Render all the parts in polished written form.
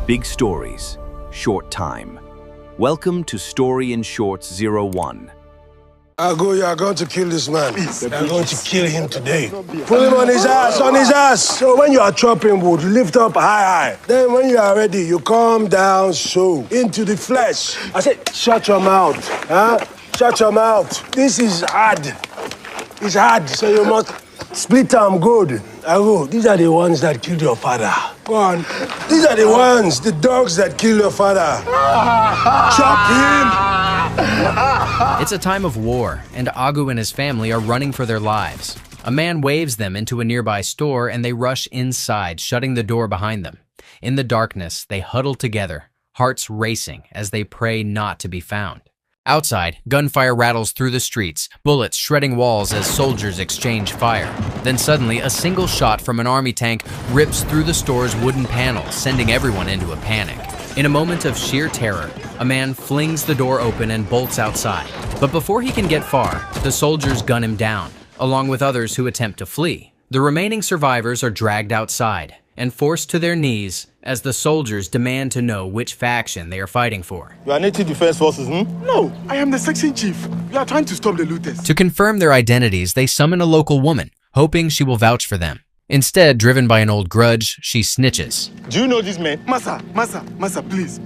Big stories, short time. Welcome to Story in Shorts 01. Ago, you are going to kill this man. You are going to kill him today. Put him on his ass, So when you are chopping wood, lift up high. Then when you are ready, you come down so, into the flesh. I said, shut your mouth, huh? Shut your mouth. This is hard. It's hard, so you must split them good. Ago, these are the ones that killed your father. Go on. These are the ones, the dogs that killed your father. Chop him! It's a time of war, and Agu and his family are running for their lives. A man waves them into a nearby store, and they rush inside, shutting the door behind them. In the darkness, they huddle together, hearts racing as they pray not to be found. Outside, gunfire rattles through the streets, bullets shredding walls as soldiers exchange fire. Then suddenly, a single shot from an army tank rips through the store's wooden panels, sending everyone into a panic. In a moment of sheer terror, a man flings the door open and bolts outside. But before he can get far, the soldiers gun him down, along with others who attempt to flee. The remaining survivors are dragged outside and forced to their knees as the soldiers demand to know which faction they are fighting for. You are Native Defense Forces, No, I am the section chief. We are trying to stop the looters. To confirm their identities, they summon a local woman, hoping she will vouch for them. Instead, driven by an old grudge, she snitches. Do you know this man? Massa, please.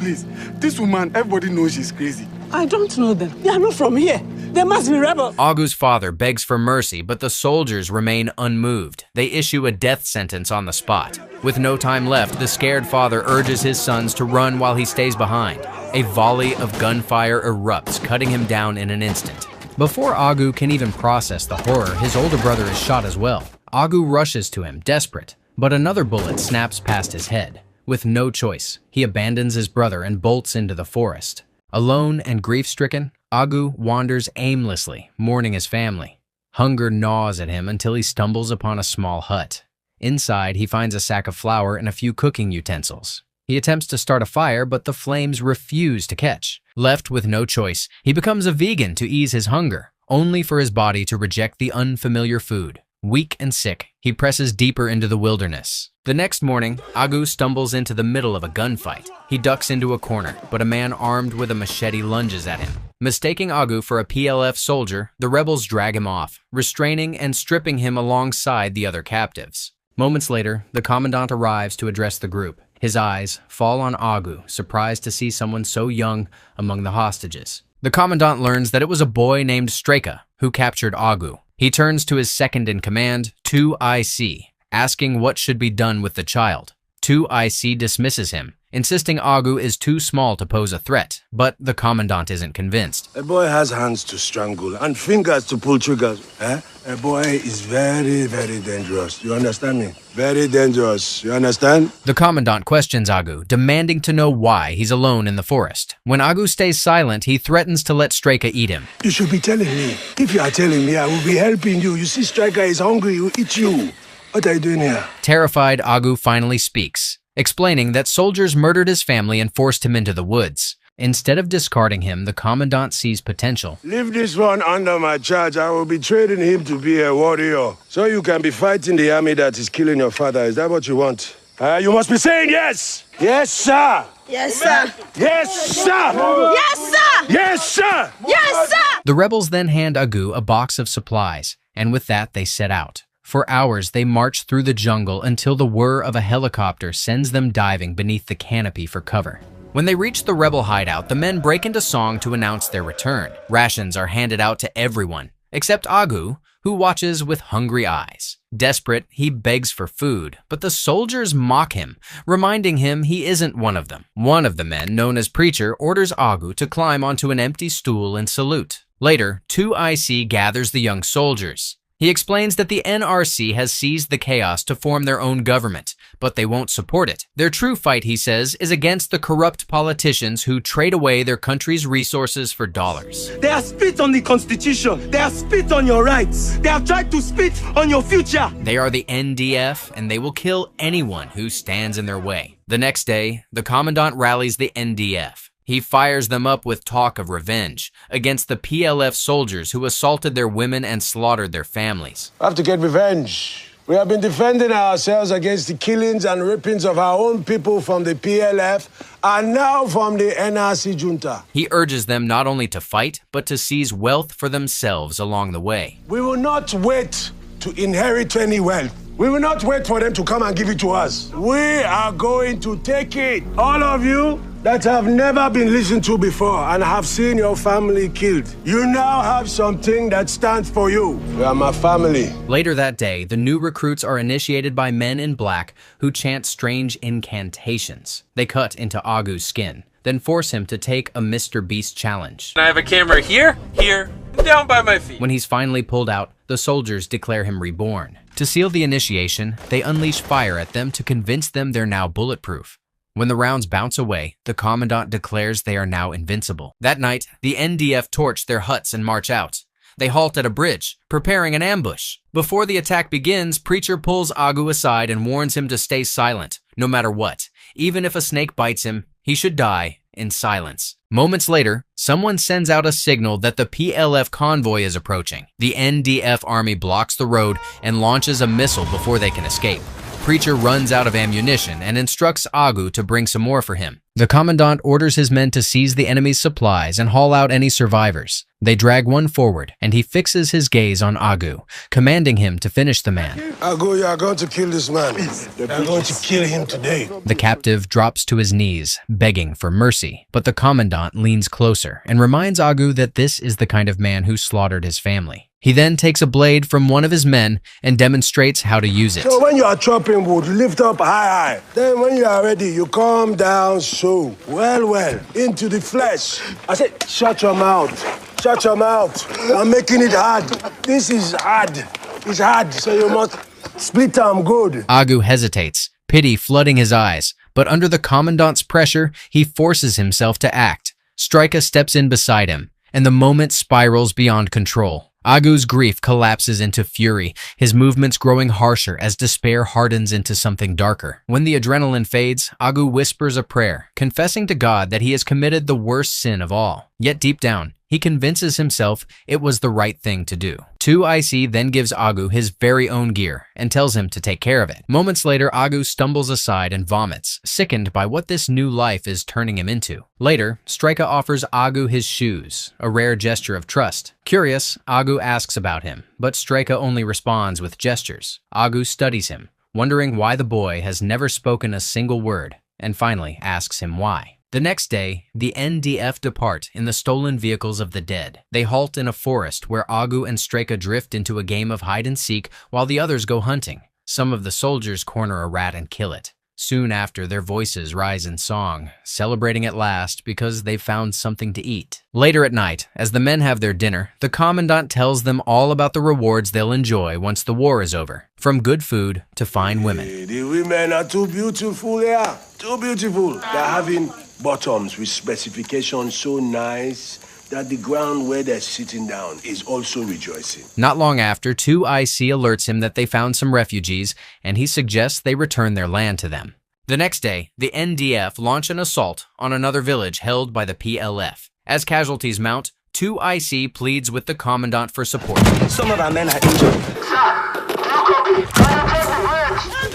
This woman, everybody knows she's crazy. I don't know them. They are not from here. They must be rebels. Agu's father begs for mercy, but the soldiers remain unmoved. They issue a death sentence on the spot. With no time left, the scared father urges his sons to run while he stays behind. A volley of gunfire erupts, cutting him down in an instant. Before Agu can even process the horror, his older brother is shot as well. Agu rushes to him, desperate, but another bullet snaps past his head. With no choice, he abandons his brother and bolts into the forest. Alone and grief-stricken, Agu wanders aimlessly, mourning his family. Hunger gnaws at him until he stumbles upon a small hut. Inside, he finds a sack of flour and a few cooking utensils. He attempts to start a fire, but the flames refuse to catch. Left with no choice, he becomes a vegan to ease his hunger, only for his body to reject the unfamiliar food. Weak and sick, he presses deeper into the wilderness. The next morning, Agu stumbles into the middle of a gunfight. He ducks into a corner, but a man armed with a machete lunges at him. Mistaking Agu for a PLF soldier, the rebels drag him off, restraining and stripping him alongside the other captives. Moments later, the commandant arrives to address the group. His eyes fall on Agu, surprised to see someone so young among the hostages. The commandant learns that it was a boy named Streka who captured Agu. He turns to his second-in-command, 2IC, asking what should be done with the child. 2IC dismisses him, insisting Agu is too small to pose a threat, but the commandant isn't convinced. A boy has hands to strangle and fingers to pull triggers. A boy is very, very dangerous. You understand me? Very dangerous. You understand? The commandant questions Agu, demanding to know why he's alone in the forest. When Agu stays silent, he threatens to let Streka eat him. You should be telling me. If you are telling me, I will be helping you. You see, Striker is hungry. He will eat you. What are you doing here? Terrified, Agu finally speaks, explaining that soldiers murdered his family and forced him into the woods. Instead of discarding him, the commandant sees potential. Leave this one under my charge. I will be training him to be a warrior. So you can be fighting the army that is killing your father. Is that what you want? You must be saying yes! Yes, sir! Yes, sir. Yes, sir! Yes, sir. Yes, sir! Yes, sir. The rebels then hand Agu a box of supplies, and with that they set out. For hours, they march through the jungle until the whir of a helicopter sends them diving beneath the canopy for cover. When they reach the rebel hideout, the men break into song to announce their return. Rations are handed out to everyone, except Agu, who watches with hungry eyes. Desperate, he begs for food, but the soldiers mock him, reminding him he isn't one of them. One of the men, known as Preacher, orders Agu to climb onto an empty stool and salute. Later, 2IC gathers the young soldiers. He explains that the NRC has seized the chaos to form their own government, but they won't support it. Their true fight, he says, is against the corrupt politicians who trade away their country's resources for dollars. They have spit on the Constitution. They have spit on your rights. They have tried to spit on your future. They are the NDF, and they will kill anyone who stands in their way. The next day, the commandant rallies the NDF. He fires them up with talk of revenge against the PLF soldiers who assaulted their women and slaughtered their families. I have to get revenge. We have been defending ourselves against the killings and rapings of our own people from the PLF and now from the NRC junta. He urges them not only to fight, but to seize wealth for themselves along the way. We will not wait to inherit any wealth. We will not wait for them to come and give it to us. We are going to take it. All of you that have never been listened to before and have seen your family killed, you now have something that stands for you. You are my family. Later that day, the new recruits are initiated by men in black who chant strange incantations. They cut into Agu's skin, then force him to take a Mr. Beast challenge. I have a camera here, and down by my feet. When he's finally pulled out, the soldiers declare him reborn. To seal the initiation, they unleash fire at them to convince them they're now bulletproof. When the rounds bounce away, the commandant declares they are now invincible. That night, the NDF torch their huts and march out. They halt at a bridge, preparing an ambush. Before the attack begins, Preacher pulls Agu aside and warns him to stay silent, no matter what. Even if a snake bites him, he should die in silence. Moments later, someone sends out a signal that the PLF convoy is approaching. The NDF army blocks the road and launches a missile before they can escape. Preacher runs out of ammunition and instructs Agu to bring some more for him. The commandant orders his men to seize the enemy's supplies and haul out any survivors. They drag one forward, and he fixes his gaze on Agu, commanding him to finish the man. Agu, you are going to kill this man. You are going to kill him today. The captive drops to his knees, begging for mercy, but the commandant leans closer and reminds Agu that this is the kind of man who slaughtered his family. He then takes a blade from one of his men and demonstrates how to use it. So when you are chopping wood, you lift up high. Then when you are ready, you come down so. Well, into the flesh. I said, shut your mouth. Shut your mouth. I'm making it hard. This is hard. It's hard, so you must split them good. Agu hesitates, pity flooding his eyes, but under the commandant's pressure, he forces himself to act. Strika steps in beside him, and the moment spirals beyond control. Agu's grief collapses into fury, his movements growing harsher as despair hardens into something darker. When the adrenaline fades, Agu whispers a prayer, confessing to God that he has committed the worst sin of all. Yet deep down, he convinces himself it was the right thing to do. 2IC then gives Agu his very own gear and tells him to take care of it. Moments later, Agu stumbles aside and vomits, sickened by what this new life is turning him into. Later, Strika offers Agu his shoes, a rare gesture of trust. Curious, Agu asks about him, but Strika only responds with gestures. Agu studies him, wondering why the boy has never spoken a single word, and finally asks him why. The next day, the NDF depart in the stolen vehicles of the dead. They halt in a forest where Agu and Strika drift into a game of hide-and-seek while the others go hunting. Some of the soldiers corner a rat and kill it. Soon after, their voices rise in song, celebrating at last because they've found something to eat. Later at night, as the men have their dinner, the commandant tells them all about the rewards they'll enjoy once the war is over, from good food to fine women. The women are too beautiful, yeah. Too beautiful. They're having bottoms with specifications so nice that the ground where they're sitting down is also rejoicing. Not long after, 2IC alerts him that they found some refugees, and he suggests they return their land to them. The next day, the NDF launch an assault on another village held by the PLF. As casualties mount, 2IC pleads with the commandant for support. Some of our men are injured.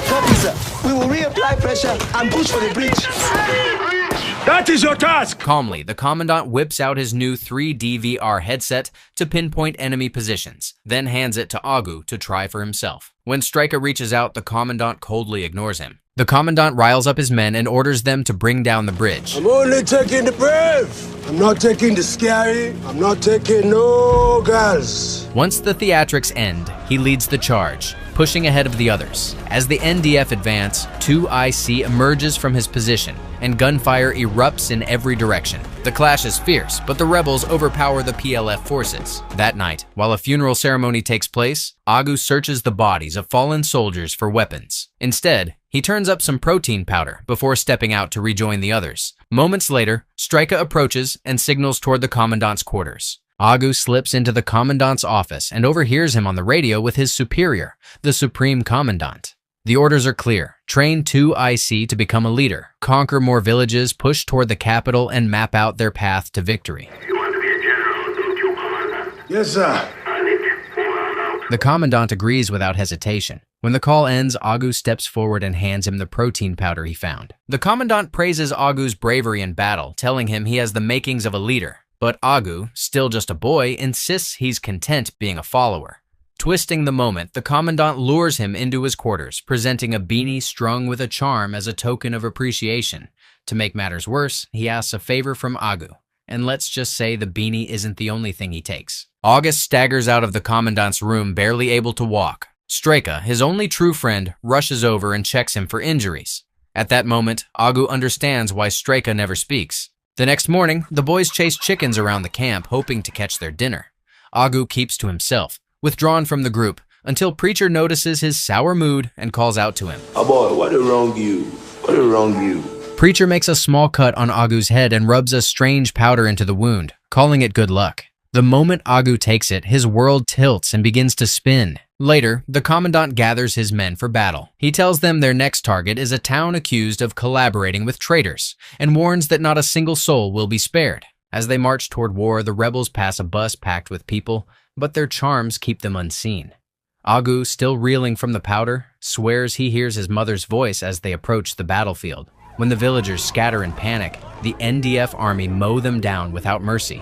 Copy, sir. We will reapply pressure and push for the bridge. That is your task! Calmly, the commandant whips out his new 3DVR headset to pinpoint enemy positions, then hands it to Agu to try for himself. When Strika reaches out, the commandant coldly ignores him. The commandant riles up his men and orders them to bring down the bridge. I'm only taking the brave. I'm not taking the scary. I'm not taking no girls. Once the theatrics end, he leads the charge, pushing ahead of the others. As the NDF advance, 2IC emerges from his position, and gunfire erupts in every direction. The clash is fierce, but the rebels overpower the PLF forces. That night, while a funeral ceremony takes place, Agu searches the bodies of fallen soldiers for weapons. Instead, he turns up some protein powder before stepping out to rejoin the others. Moments later, Strika approaches and signals toward the commandant's quarters. Agu slips into the commandant's office and overhears him on the radio with his superior, the Supreme Commandant. The orders are clear. Train 2IC to become a leader, conquer more villages, push toward the capital, and map out their path to victory. You want to be a general, don't you, Commander? Yes, sir. I need to pull that out. The commandant agrees without hesitation. When the call ends, Agu steps forward and hands him the protein powder he found. The commandant praises Agu's bravery in battle, telling him he has the makings of a leader. But Agu, still just a boy, insists he's content being a follower. Twisting the moment, the commandant lures him into his quarters, presenting a beanie strung with a charm as a token of appreciation. To make matters worse, he asks a favor from Agu. And let's just say the beanie isn't the only thing he takes. August staggers out of the commandant's room, barely able to walk. Streka, his only true friend, rushes over and checks him for injuries. At that moment, Agu understands why Streka never speaks. The next morning, the boys chase chickens around the camp, hoping to catch their dinner. Agu keeps to himself, withdrawn from the group, until Preacher notices his sour mood and calls out to him. Oh boy, what a wrong you? What a wrong you? Preacher makes a small cut on Agu's head and rubs a strange powder into the wound, calling it good luck. The moment Agu takes it, his world tilts and begins to spin. Later, the commandant gathers his men for battle. He tells them their next target is a town accused of collaborating with traitors, and warns that not a single soul will be spared. As they march toward war, the rebels pass a bus packed with people, but their charms keep them unseen. Agu, still reeling from the powder, swears he hears his mother's voice as they approach the battlefield. When the villagers scatter in panic, the NDF army mow them down without mercy.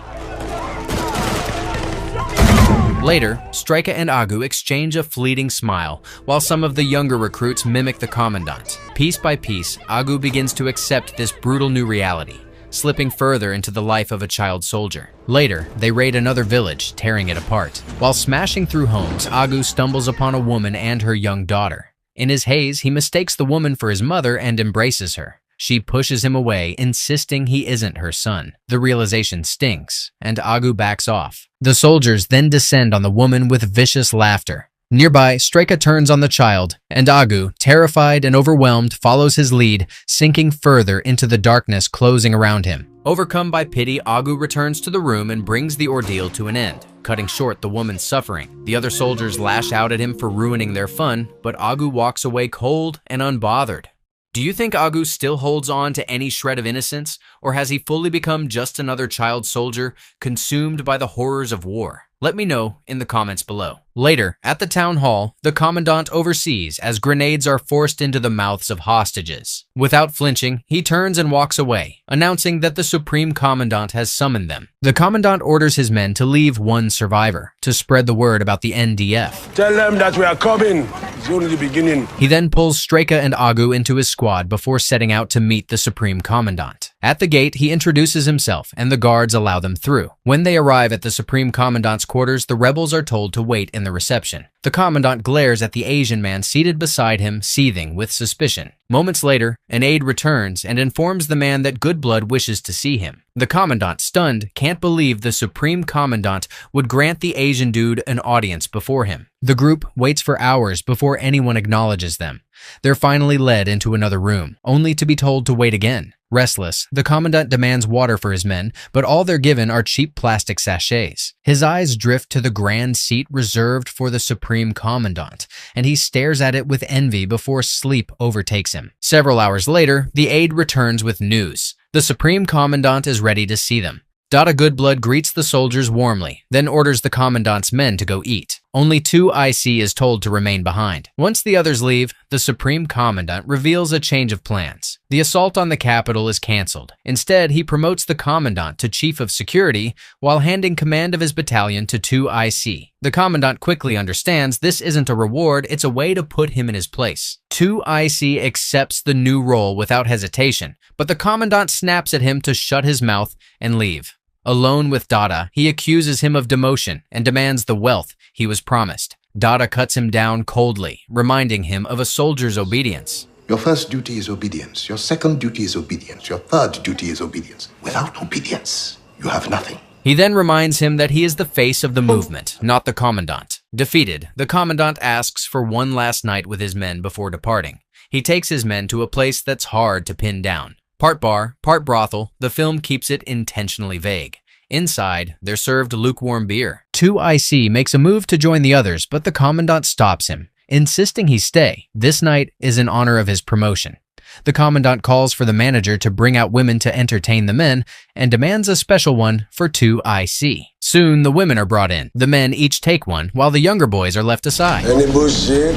Later, Streka and Agu exchange a fleeting smile, while some of the younger recruits mimic the commandant. Piece by piece, Agu begins to accept this brutal new reality, slipping further into the life of a child soldier. Later, they raid another village, tearing it apart. While smashing through homes, Agu stumbles upon a woman and her young daughter. In his haze, he mistakes the woman for his mother and embraces her. She pushes him away, insisting he isn't her son. The realization stings, and Agu backs off. The soldiers then descend on the woman with vicious laughter. Nearby, Streka turns on the child, and Agu, terrified and overwhelmed, follows his lead, sinking further into the darkness closing around him. Overcome by pity, Agu returns to the room and brings the ordeal to an end, cutting short the woman's suffering. The other soldiers lash out at him for ruining their fun, but Agu walks away cold and unbothered. Do you think Agu still holds on to any shred of innocence, or has he fully become just another child soldier consumed by the horrors of war? Let me know in the comments below. Later, at the town hall, the commandant oversees as grenades are forced into the mouths of hostages. Without flinching, he turns and walks away, announcing that the Supreme Commandant has summoned them. The commandant orders his men to leave one survivor, to spread the word about the NDF. Tell them that we are coming. It's only the beginning. He then pulls Streka and Agu into his squad before setting out to meet the Supreme Commandant. At the gate, he introduces himself, and the guards allow them through. When they arrive at the Supreme Commandant's quarters, the rebels are told to wait in the reception. The commandant glares at the Asian man seated beside him, seething with suspicion. Moments later, an aide returns and informs the man that Goodblood wishes to see him. The commandant, stunned, can't believe the Supreme Commandant would grant the Asian dude an audience before him. The group waits for hours before anyone acknowledges them. They're finally led into another room, only to be told to wait again. Restless, the commandant demands water for his men, but all they're given are cheap plastic sachets. His eyes drift to the grand seat reserved for the Supreme Commandant, and he stares at it with envy before sleep overtakes him. Several hours later, the aide returns with news. The Supreme Commandant is ready to see them. Dada Goodblood greets the soldiers warmly, then orders the commandant's men to go eat. Only 2 IC is told to remain behind. Once the others leave, the Supreme Commandant reveals a change of plans. The assault on the capital is cancelled. Instead, he promotes the commandant to chief of security while handing command of his battalion to 2 IC. The commandant quickly understands this isn't a reward, it's a way to put him in his place. 2 IC accepts the new role without hesitation, but the commandant snaps at him to shut his mouth and leave. Alone with Dada, he accuses him of demotion and demands the wealth he was promised. Dada cuts him down coldly, reminding him of a soldier's obedience. Your first duty is obedience. Your second duty is obedience. Your third duty is obedience. Without obedience, you have nothing. He then reminds him that he is the face of the movement, not the commandant. Defeated, the commandant asks for one last night with his men before departing. He takes his men to a place that's hard to pin down. Part bar, part brothel, the film keeps it intentionally vague. Inside, they're served lukewarm beer. 2 IC makes a move to join the others, but the commandant stops him, insisting he stay. This night is in honor of his promotion. The commandant calls for the manager to bring out women to entertain the men and demands a special one for 2 IC. Soon, the women are brought in. The men each take one, while the younger boys are left aside. Any bullshit?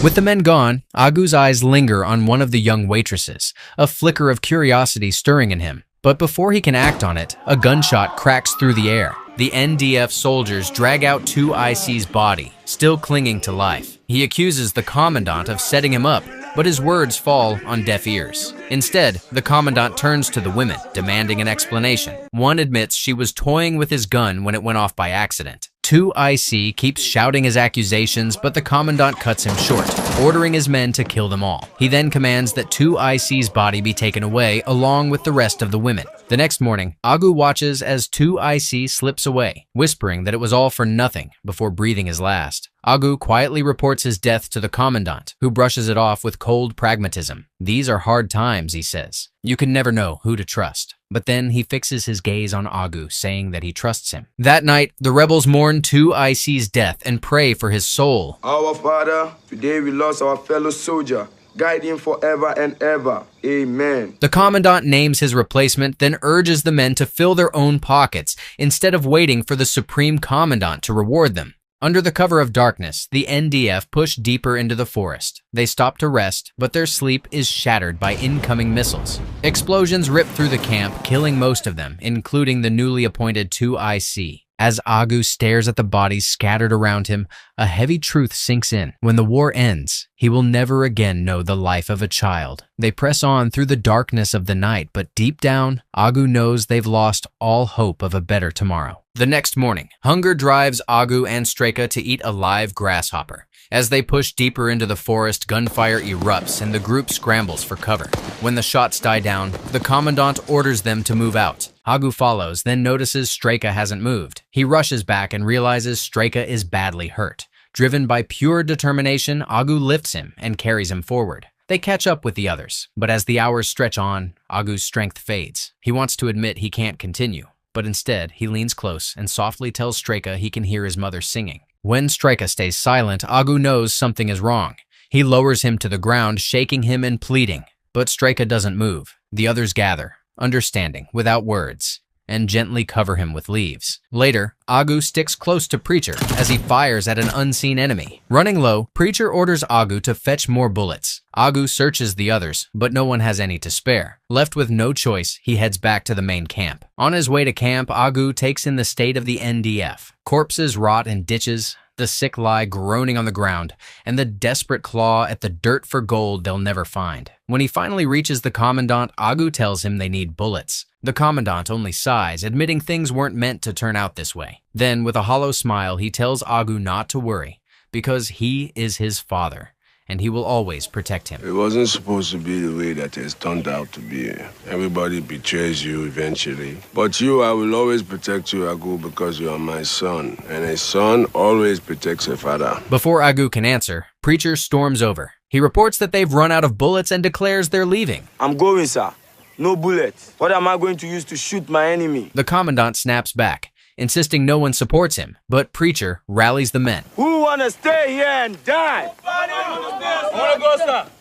With the men gone, Agu's eyes linger on one of the young waitresses, a flicker of curiosity stirring in him. But before he can act on it, a gunshot cracks through the air. The NDF soldiers drag out 2 IC's body, still clinging to life. He accuses the commandant of setting him up, but his words fall on deaf ears. Instead, the commandant turns to the women, demanding an explanation. One admits she was toying with his gun when it went off by accident. 2 IC keeps shouting his accusations, but the commandant cuts him short, ordering his men to kill them all. He then commands that 2 IC's body be taken away along with the rest of the women. The next morning, Agu watches as 2 IC slips away, whispering that it was all for nothing before breathing his last. Agu quietly reports his death to the commandant, who brushes it off with cold pragmatism. These are hard times, he says. You can never know who to trust. But then he fixes his gaze on Agu, saying that he trusts him. That night, the rebels mourn 2 IC's death and pray for his soul. Our Father, today we lost our fellow soldier. Guide him forever and ever. Amen. The commandant names his replacement, then urges the men to fill their own pockets instead of waiting for the supreme commandant to reward them. Under the cover of darkness, the NDF push deeper into the forest. They stop to rest, but their sleep is shattered by incoming missiles. Explosions rip through the camp, killing most of them, including the newly appointed 2 IC. As Agu stares at the bodies scattered around him, a heavy truth sinks in. When the war ends, he will never again know the life of a child. They press on through the darkness of the night, but deep down, Agu knows they've lost all hope of a better tomorrow. The next morning, hunger drives Agu and Streka to eat a live grasshopper. As they push deeper into the forest, gunfire erupts and the group scrambles for cover. When the shots die down, the commandant orders them to move out. Agu follows, then notices Streka hasn't moved. He rushes back and realizes Streka is badly hurt. Driven by pure determination, Agu lifts him and carries him forward. They catch up with the others, but as the hours stretch on, Agu's strength fades. He wants to admit he can't continue, but instead he leans close and softly tells Streka he can hear his mother singing. When Streka stays silent, Agu knows something is wrong. He lowers him to the ground, shaking him and pleading. But Streka doesn't move. The others gather, understanding, without words, and gently cover him with leaves. Later, Agu sticks close to Preacher as he fires at an unseen enemy. Running low, Preacher orders Agu to fetch more bullets. Agu searches the others, but no one has any to spare. Left with no choice, he heads back to the main camp. On his way to camp, Agu takes in the state of the NDF. Corpses rot in ditches, the sick lie groaning on the ground, and the desperate claw at the dirt for gold they'll never find. When he finally reaches the commandant, Agu tells him they need bullets. The commandant only sighs, admitting things weren't meant to turn out this way. Then, with a hollow smile, he tells Agu not to worry, because he is his father, and he will always protect him. It wasn't supposed to be the way that it's turned out to be. Everybody betrays you eventually. But you, I will always protect you, Agu, because you are my son. And a son always protects a father. Before Agu can answer, Preacher storms over. He reports that they've run out of bullets and declares they're leaving. I'm going, sir. No bullets. What am I going to use to shoot my enemy? The commandant snaps back, insisting no one supports him, but Preacher rallies the men. Who wanna stay here and die?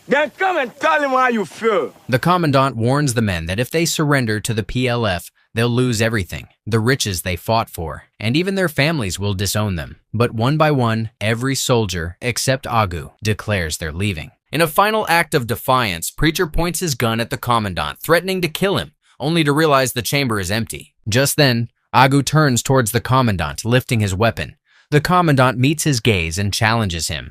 Then come and tell him how you feel. The commandant warns the men that if they surrender to the PLF, they'll lose everything, the riches they fought for, and even their families will disown them. But one by one, every soldier, except Agu, declares they're leaving. In a final act of defiance, Preacher points his gun at the commandant, threatening to kill him, only to realize the chamber is empty. Just then, Agu turns towards the commandant, lifting his weapon. The commandant meets his gaze and challenges him.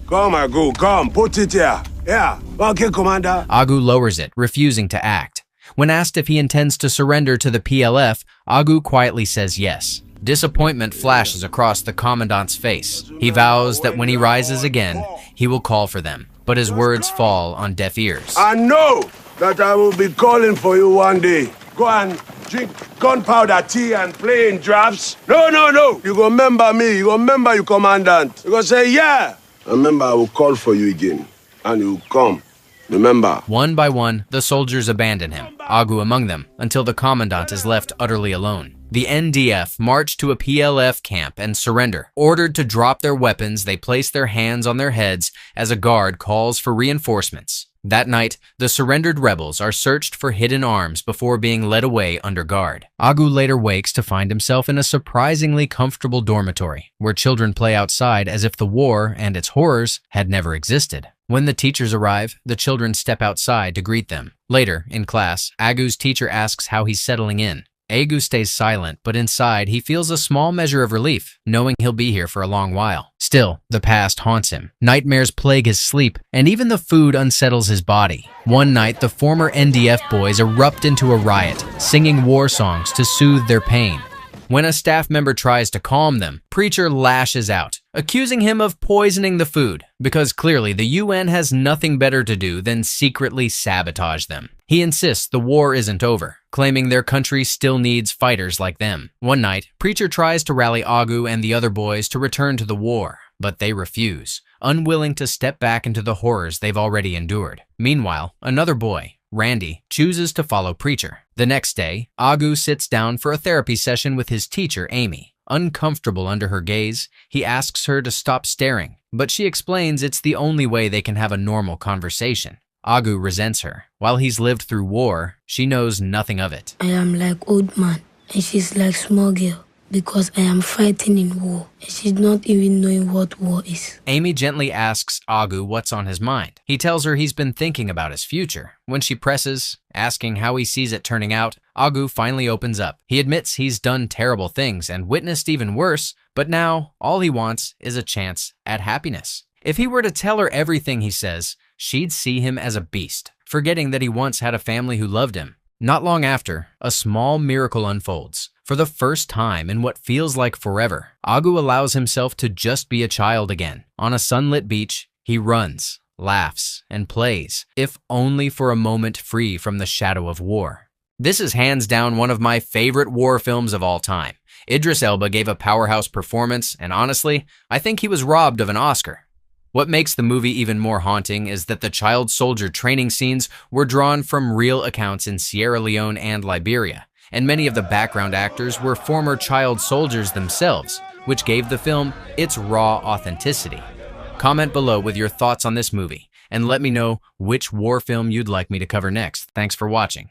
Come, Agu, come, put it here. Yeah, okay, Commander. Agu lowers it, refusing to act. When asked if he intends to surrender to the PLF, Agu quietly says yes. Disappointment flashes across the commandant's face. He vows that when he rises again, he will call for them. But his words fall on deaf ears. I know that I will be calling for you one day. Go and drink gunpowder tea and play in drafts. No. You go remember me. You go remember your commandant. You go say, yeah. Remember, I will call for you again. And you will come. Remember. One by one, the soldiers abandon him. Agu among them, until the commandant is left utterly alone. The NDF march to a PLF camp and surrender. Ordered to drop their weapons, they place their hands on their heads as a guard calls for reinforcements. That night, the surrendered rebels are searched for hidden arms before being led away under guard. Agu later wakes to find himself in a surprisingly comfortable dormitory, where children play outside as if the war and its horrors had never existed. When the teachers arrive, the children step outside to greet them. Later, in class, Agu's teacher asks how he's settling in. Agu stays silent, but inside he feels a small measure of relief, knowing he'll be here for a long while. Still, the past haunts him. Nightmares plague his sleep, and even the food unsettles his body. One night, the former NDF boys erupt into a riot, singing war songs to soothe their pain. When a staff member tries to calm them, Preacher lashes out, accusing him of poisoning the food, because clearly the UN has nothing better to do than secretly sabotage them. He insists the war isn't over, claiming their country still needs fighters like them. One night, Preacher tries to rally Agu and the other boys to return to the war, but they refuse, unwilling to step back into the horrors they've already endured. Meanwhile, another boy, Randy, chooses to follow Preacher. The next day, Agu sits down for a therapy session with his teacher, Amy. Uncomfortable under her gaze, he asks her to stop staring, but she explains it's the only way they can have a normal conversation. Agu resents her. While he's lived through war, she knows nothing of it. I am like old man, and she's like small girl, because I am fighting in war, and she's not even knowing what war is. Amy gently asks Agu what's on his mind. He tells her he's been thinking about his future. When she presses, asking how he sees it turning out, Agu finally opens up. He admits he's done terrible things and witnessed even worse, but now all he wants is a chance at happiness. If he were to tell her everything he says, she'd see him as a beast, forgetting that he once had a family who loved him. Not long after, a small miracle unfolds. For the first time in what feels like forever, Agu allows himself to just be a child again. On a sunlit beach, he runs, laughs, and plays, if only for a moment free from the shadow of war. This is hands down one of my favorite war films of all time. Idris Elba gave a powerhouse performance, and honestly, I think he was robbed of an Oscar. What makes the movie even more haunting is that the child soldier training scenes were drawn from real accounts in Sierra Leone and Liberia, and many of the background actors were former child soldiers themselves, which gave the film its raw authenticity. Comment below with your thoughts on this movie, and let me know which war film you'd like me to cover next. Thanks for watching.